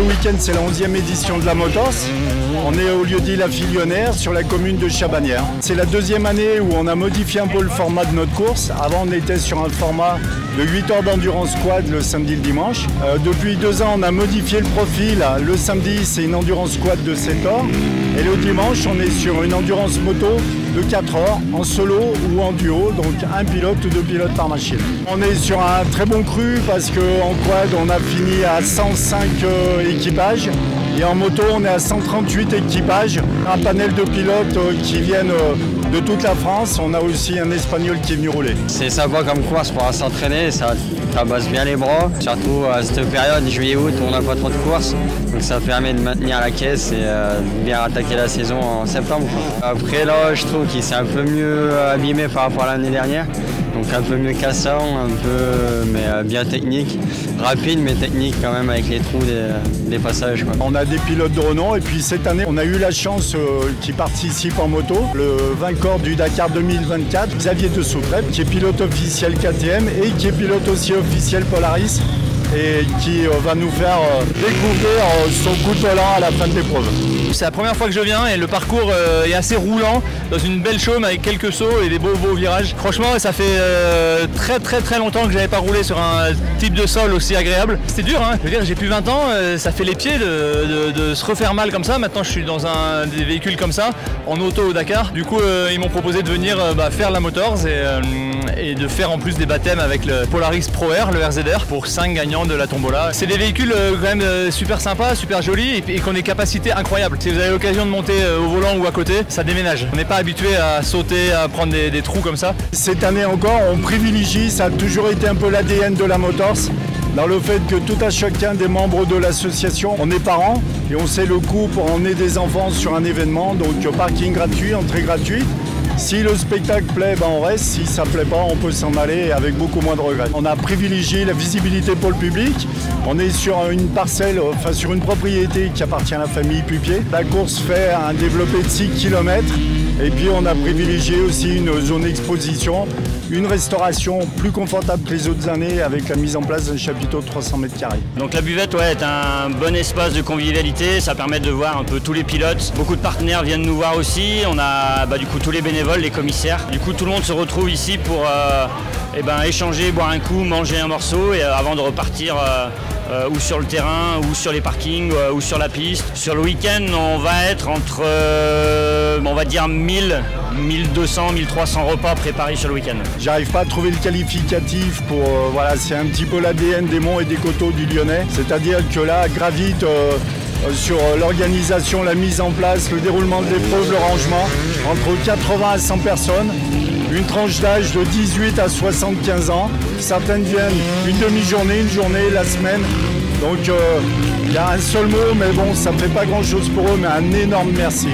ce week-end, c'est la 11e édition de la Motors. On est au lieu-dit La Filionnaire, sur la commune de Chabanières. C'est la deuxième année où on a modifié un peu le format de notre course. Avant, on était sur un format de 8 heures d'endurance quad le samedi et le dimanche. Depuis 2 ans, on a modifié le profil. Le samedi, c'est une endurance quad de 7 heures. Et le dimanche, on est sur une endurance moto de 4 heures, en solo ou en duo, donc un pilote ou 2 pilotes par machine. On est sur un très bon cru parce qu'en quad, on a fini à 105 équipages. Et en moto, on est à 138 équipages, un panel de pilotes qui viennent de toute la France. On a aussi un Espagnol qui est venu rouler. C'est sympa comme course pour s'entraîner, ça bosse bien les bras. Surtout à cette période, juillet-août, où on n'a pas trop de courses. Donc ça permet de maintenir la caisse et de bien attaquer la saison en septembre. Après là, je trouve qu'il s'est un peu mieux abîmé par rapport à l'année dernière. Donc un peu mieux cassant, un peu mais bien technique. Rapide mais technique quand même avec les trous des passages, quoi. On a des pilotes de renom et puis cette année on a eu la chance qui participe en moto. Le vainqueur du Dakar 2024, Xavier de Sautrep, qui est pilote officiel KTM et qui est pilote aussi officiel Polaris et qui va nous faire découvrir son coup de volant à la fin de l'épreuve. C'est la première fois que je viens et le parcours est assez roulant, dans une belle chaume avec quelques sauts et des beaux virages. Franchement, ça fait très longtemps que j'avais pas roulé sur un type de sol aussi agréable. C'était dur, hein. Je veux dire, j'ai plus 20 ans, ça fait les pieds de se refaire mal comme ça. Maintenant, je suis dans des véhicules comme ça, en auto au Dakar. Du coup, ils m'ont proposé de venir faire la Motors et de faire en plus des baptêmes avec le Polaris Pro Air, le RZR, pour 5 gagnants de la tombola. C'est des véhicules quand même super sympas, super jolis et qui ont des capacités incroyables. Si vous avez l'occasion de monter au volant ou à côté, ça déménage. On n'est pas habitué à sauter, à prendre des trous comme ça. Cette année encore, on privilégie, ça a toujours été un peu l'ADN de la Motors, dans le fait que tout à chacun des membres de l'association, on est parents et on sait le coût pour emmener des enfants sur un événement, donc parking gratuit, entrée gratuite. Si le spectacle plaît, ben on reste. Si ça ne plaît pas, on peut s'en aller avec beaucoup moins de regrets. On a privilégié la visibilité pour le public. On est sur une parcelle, enfin sur une propriété qui appartient à la famille Pupier. La course fait un développé de 6 km. Et puis on a privilégié aussi une zone exposition, une restauration plus confortable que les autres années avec la mise en place d'un chapiteau de 300 m². Donc la buvette est un bon espace de convivialité, ça permet de voir un peu tous les pilotes. Beaucoup de partenaires viennent nous voir aussi, on a du coup tous les bénévoles, les commissaires. Du coup tout le monde se retrouve ici pour échanger, boire un coup, manger un morceau et avant de repartir ou sur le terrain, ou sur les parkings, ou sur la piste. Sur le week-end, on va être entre, on va dire 1000, 1200, 1300 repas préparés sur le week-end. J'arrive pas à trouver le qualificatif pour, voilà, c'est un petit peu l'ADN des monts et des coteaux du Lyonnais. C'est-à-dire que là, gravite sur l'organisation, la mise en place, le déroulement de l'épreuve, le rangement, entre 80 à 100 personnes. Une tranche d'âge de 18 à 75 ans. Certaines viennent une demi-journée, une journée, la semaine. Donc il y a un seul mot, mais bon, ça ne fait pas grand-chose pour eux, mais un énorme merci.